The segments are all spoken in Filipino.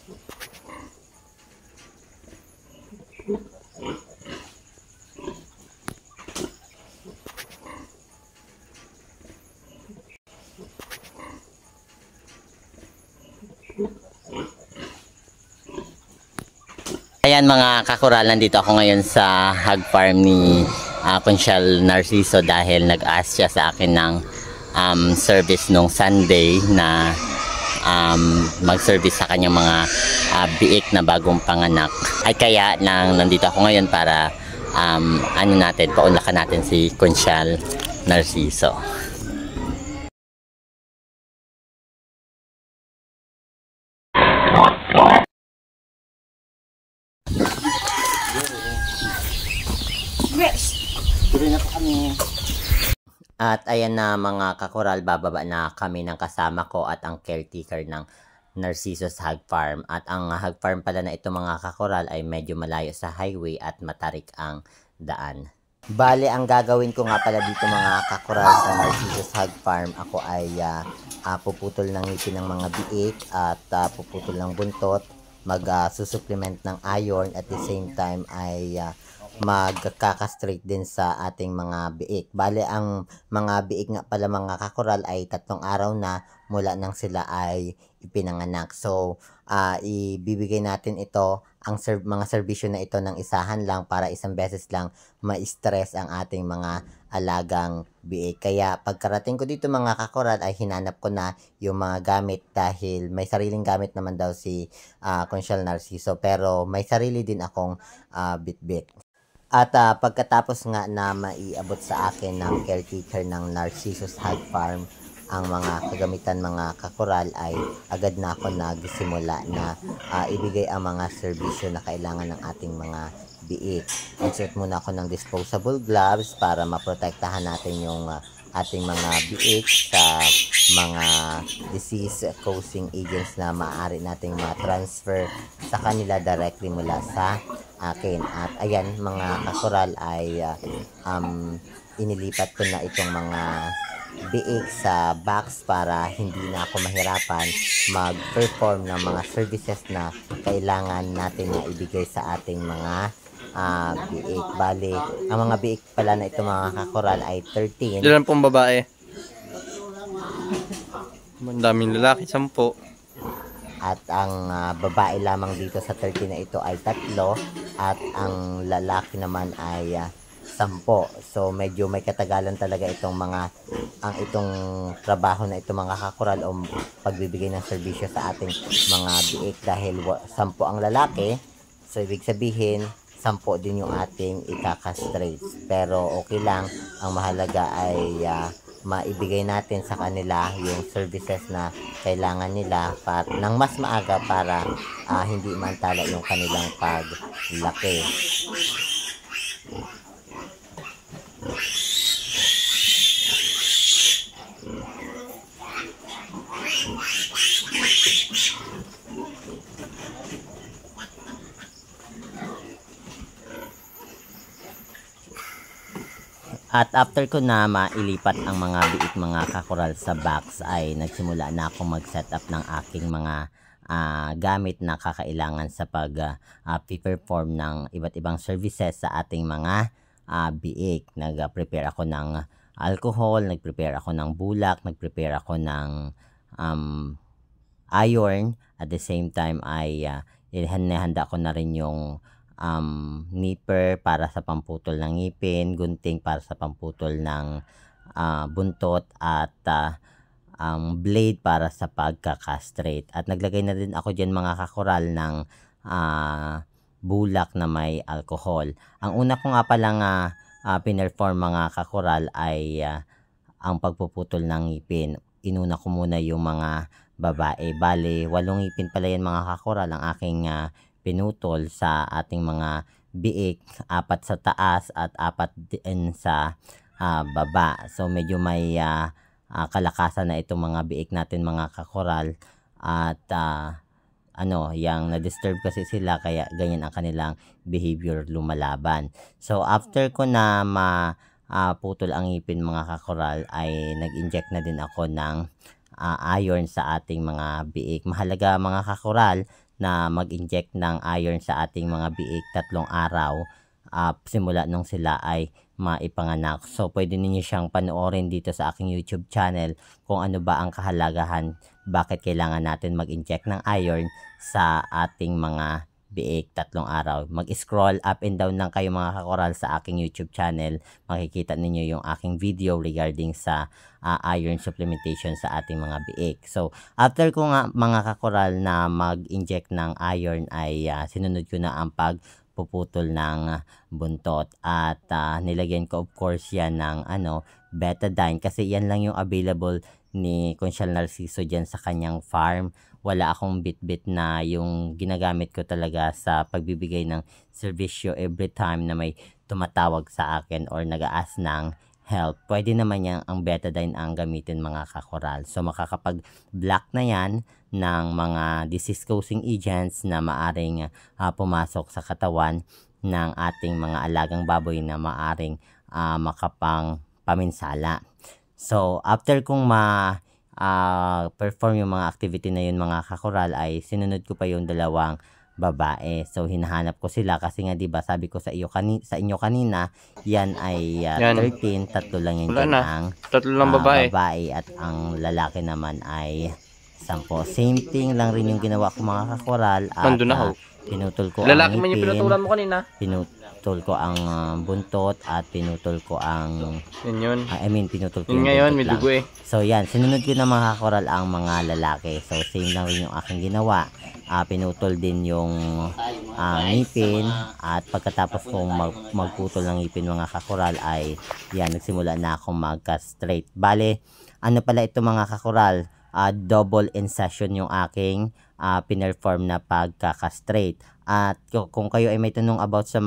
Ayan mga kakural, nandito ako ngayon sa hog farm ni Conchal Narciso dahil nag-ask siya sa akin ng service nung Sunday na mag-service sa kanyang mga biik na bagong panganak. Ay kaya nandito ako ngayon para paunlakan natin si Conchal Narciso. At ayan na mga kakural, bababa na kami ng kasama ko at ang caretaker ng Narciso's Hog Farm. At ang hog farm pala na ito mga kakural ay medyo malayo sa highway at matarik ang daan. Bale, ang gagawin ko nga pala dito mga kakural sa Narciso's Hog Farm, ako ay puputol ng ngipin ng mga biik at puputol ng buntot, mag-susupplement ng iron at the same time ay magkakastraight din sa ating mga biik. Bale, ang mga biik nga pala mga kakural ay 3 araw na mula nang sila ay ipinanganak. So, ibibigay natin ito, ang mga serbisyo na ito ng isahan lang para isang beses lang ma-stress ang ating mga alagang biik. Kaya pagkarating ko dito mga kakural ay hinanap ko na yung mga gamit dahil may sariling gamit naman daw si Conchal Narciso, pero may sarili din akong bitbit. At pagkatapos nga na maiabot sa akin ng caretaker ng Narciso's Hog Farm ang mga kagamitan mga kakural, ay agad na ako nagsimula na ibigay ang mga serbisyo na kailangan ng ating mga biik. Nagsuot muna ako ng disposable gloves para maprotektahan natin yung ating mga biik sa mga disease-causing agents na maaari nating ma-transfer sa kanila directly mula sa akin. At ayan mga kakural ay inilipat ko na itong mga biik sa box para hindi na ako mahirapan mag-perform ng mga services na kailangan natin na ibigay sa ating mga biik. Bali, ang mga biik pala na ito mga kakural ay 13. Ilan pong babae? Ang daming lalaki, 10. At ang babae lamang dito sa 13 na ito ay 3 at ang lalaki naman ay 10. So medyo may katagalan talaga itong itong trabaho na ito mga kakural o pagbibigay ng serbisyo sa ating mga biik dahil 10 ang lalaki. So ibig sabihin 10 din yung ating ikakastrate. Pero okay lang, ang mahalaga ay maibigay natin sa kanila yung services na kailangan nila nang mas maaga para hindi mantala yung kanilang paglaki. At after ko na mailipat ang mga biik mga kakural sa box ay nagsimula na ako mag-set up ng aking mga gamit na kakailangan sa pag-perform ng iba't ibang services sa ating mga biik. Nag-prepare ako ng alcohol, nag-prepare ako ng bulak, nag-prepare ako ng iron. At the same time ay handa ko na rin yung nipper para sa pamputol ng ngipin, gunting para sa pamputol ng buntot at blade para sa pagkakastrate. At naglagay na din ako dyan mga kakural ng bulak na may alcohol. Ang una ko nga palang pinerform mga kakural ay ang pagpuputol ng ngipin. Inuna ko muna yung mga babae. Bale, 8 ngipin pala yan mga kakural ang aking pinutol sa ating mga biik, 4 sa taas at 4 din sa baba. So medyo may kalakasan na itong mga biik natin mga kakural at yung na-disturb kasi sila kaya ganyan ang kanilang behavior lumalaban. So after ko na putol ang ngipin mga kakural ay nag-inject na din ako ng iron sa ating mga biik. Mahalaga mga kakural na mag-inject ng iron sa ating mga biik 3 araw simula nung sila ay maipanganak. So, pwede ninyo siyang panoorin dito sa aking YouTube channel kung ano ba ang kahalagahan, bakit kailangan natin mag-inject ng iron sa ating mga biik 3 araw. Mag-scroll up and down lang kayo mga kakoral sa aking YouTube channel. Makikita ninyo yung aking video regarding sa iron supplementation sa ating mga biik. So, after ko nga mga kakoral na mag-inject ng iron ay sinunod ko na ang pagpuputol ng buntot at nilagyan ko of course yan ng betadine kasi yan lang yung available ni Conchal Narciso dyan sa kanyang farm. Wala akong bit-bit na yung ginagamit ko talaga sa pagbibigay ng serbisyo every time na may tumatawag sa akin or nag-a-ask ng help. Pwede naman yan ang betadine ang gamitin mga kakoral. So makakapag-block na yan ng mga disease-causing agents na maaring pumasok sa katawan ng ating mga alagang baboy na maaring makapang-paminsala. So after kong perform yung mga activity na yun mga kakoral ay sinunod ko pa yung dalawang babae. So hinahanap ko sila kasi nga 'di ba sabi ko sa inyo kanina, yan ay 13, tatlo lang yan dyan ang tatlo lang babae. babae at ang lalaki naman ay 10. Same thing lang rin yung ginawa ko mga kakoral at pinutol ko lalaki ang man yung pinutulan mo kanina. Pinutol ko ang buntot at pinutol ko ang yun. pinutol ko yung ngayon may dugo eh. So yan, sinunod ko na mga kakoral ang mga lalaki. So same lang rin yung aking ginawa. Pinutol din yung ngipin at pagkatapos kong magputol ng ngipin mga kakoral ay yan, nagsimula na akong mag-castrate. Bale, ano pala ito mga kakoral? Double incision yung aking pinerform na pagka-castrate. At kung kayo ay may tanong about sa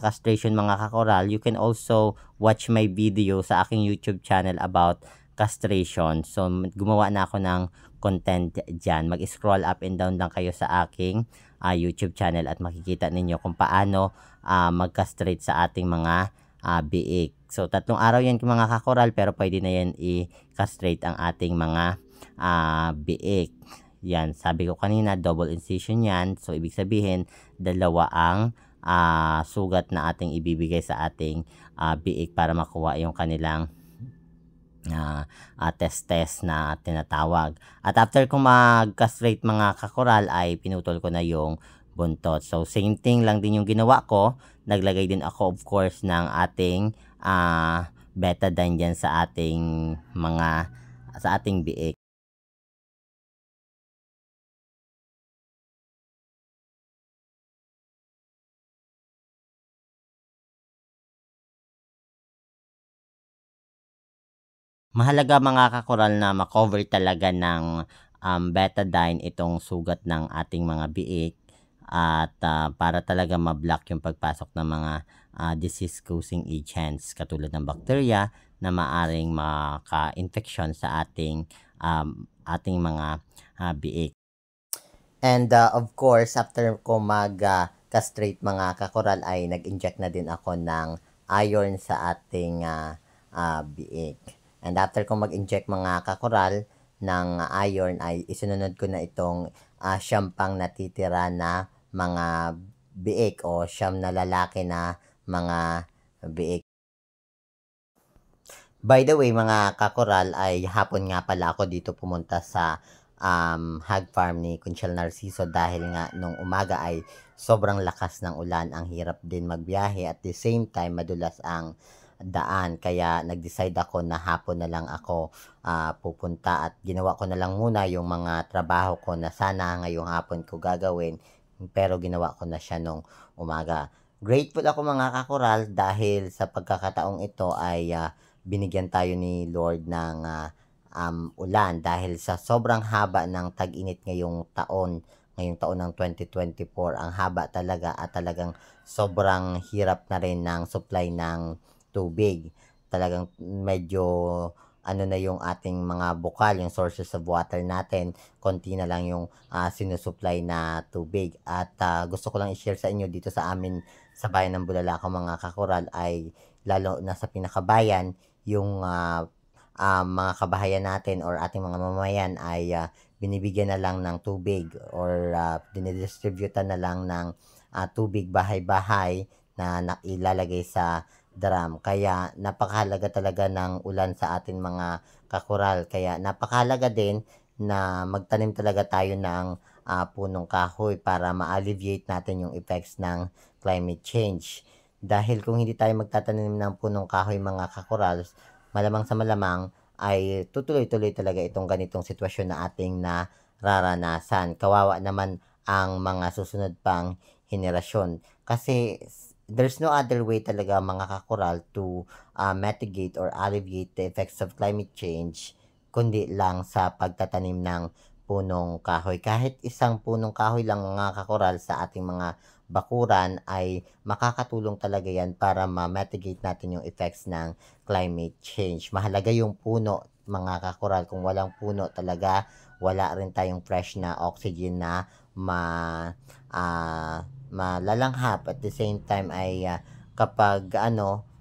castration mga kakoral, you can also watch my video sa aking YouTube channel about castration. So gumawa na ako ng content dyan. Mag-scroll up and down lang kayo sa aking YouTube channel at makikita ninyo kung paano mag-castrate sa ating mga biik. So 3 araw yan mga kakoral pero pwede na yan i-castrate ang ating mga biik. Yan, sabi ko kanina, double incision yan. So, ibig sabihin, dalawa ang sugat na ating ibibigay sa ating biik para makuha yung kanilang testes na tinatawag. At after kong mag-castrate mga kakoral, ay pinutol ko na yung buntot. So, same thing lang din yung ginawa ko. Naglagay din ako, of course, ng ating betadine dyan sa ating biik. Mahalaga mga kakoral na makover talaga ng betadine itong sugat ng ating mga biik at para talaga ma-block yung pagpasok ng mga disease-causing agents katulad ng bacteria na maaring maka-infection sa ating mga biik. And of course, after ko mag-castrate mga kakoral ay nag-inject na din ako ng iron sa ating biik. And after kong mag-inject mga kakoral ng iron ay isinunod ko na itong siyam natitira na mga biik o siyam na lalaki na mga biik. By the way mga kakoral ay hapon nga pala ako dito pumunta sa hog farm ni Conchal Narciso dahil nga nung umaga ay sobrang lakas ng ulan, ang hirap din magbiyahe at the same time madulas ang daan kaya nag-decide ako na hapon na lang ako pupunta at ginawa ko na lang muna yung mga trabaho ko na sana ngayong hapon ko gagawin pero ginawa ko na siya nung umaga. Grateful ako mga kakoral dahil sa pagkakataong ito ay binigyan tayo ni Lord ng ulan dahil sa sobrang haba ng tag-init ngayong taon ng 2024. Ang haba talaga at talagang sobrang hirap na rin ng supply ng tubig. Talagang medyo na yung ating mga bukal, yung sources of water natin, konti na lang yung sinusupply na tubig. At gusto ko lang i-share sa inyo dito sa amin sa bayan ng Bulalakaw mga kakoral ay lalo na sa pinakabayan, yung mga kabahayan natin or ating mga mamamayan ay binibigyan na lang ng tubig or dinidistributan na lang ng tubig bahay-bahay na ilalagay sa drum. Kaya napakahalaga talaga ng ulan sa ating mga kakoral. Kaya napakahalaga din na magtanim talaga tayo ng punong kahoy para ma-alleviate natin yung effects ng climate change. Dahil kung hindi tayo magtatanim ng punong kahoy mga kakorals, malamang sa malamang ay tutuloy-tuloy talaga itong ganitong sitwasyon na ating nararanasan. Kawawa naman ang mga susunod pang henerasyon. Kasi there's no other way talaga mga kakoral to mitigate or alleviate the effects of climate change kundi lang sa pagtatanim ng punong kahoy. Kahit isang punong kahoy lang mga kakoral sa ating mga bakuran ay makakatulong talaga yan para ma-mitigate natin yung effects ng climate change. Mahalaga yung puno mga kakoral. Kung walang puno talaga, wala rin tayong fresh na oxygen na malalanghap. At the same time ay kapag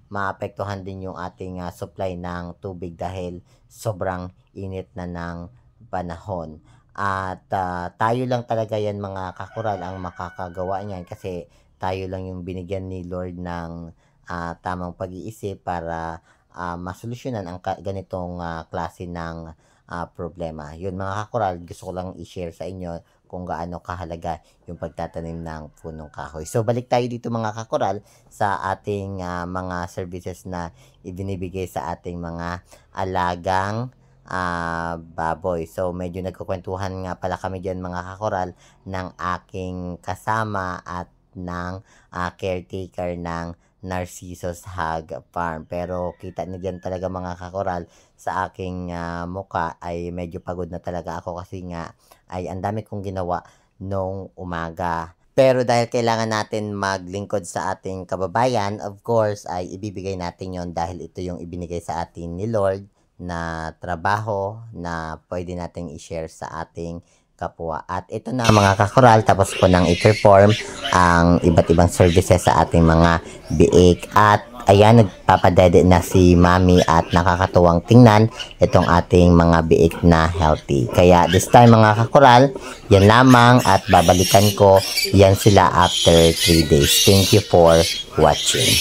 maapektuhan din yung ating supply ng tubig dahil sobrang init na ng panahon. At tayo lang talaga yan mga kakoral ang makakagawa niyan kasi tayo lang yung binigyan ni Lord ng tamang pag-iisip para masolusyonan ang ganitong klase ng problema. Yun mga kakoral, gusto ko lang i-share sa inyo kung gaano kahalaga yung pagtatanim ng punong kahoy. So balik tayo dito mga kakoral sa ating mga services na ibinibigay sa ating mga alagang baboy. So medyo nagkukwentuhan nga pala kami dyan mga kakoral ng aking kasama at ng caretaker ng Narcissus Hog Farm. Pero kita na dyan talaga mga kakoral sa aking muka ay medyo pagod na talaga ako kasi nga ay ang dami kong ginawa nung umaga. Pero dahil kailangan natin maglingkod sa ating kababayan, of course ay ibibigay natin yon dahil ito yung ibinigay sa atin ni Lord na trabaho na pwede nating i-share sa ating kapwa. At ito na mga kakoral, tapos ko nang i-perform ang iba't ibang services sa ating mga biik. At ayan, nagpapadede na si Mami at nakakatuwang tingnan itong ating mga biik na healthy. Kaya this time mga kakoral, yan lamang at babalikan ko yan sila after 3 days. Thank you for watching.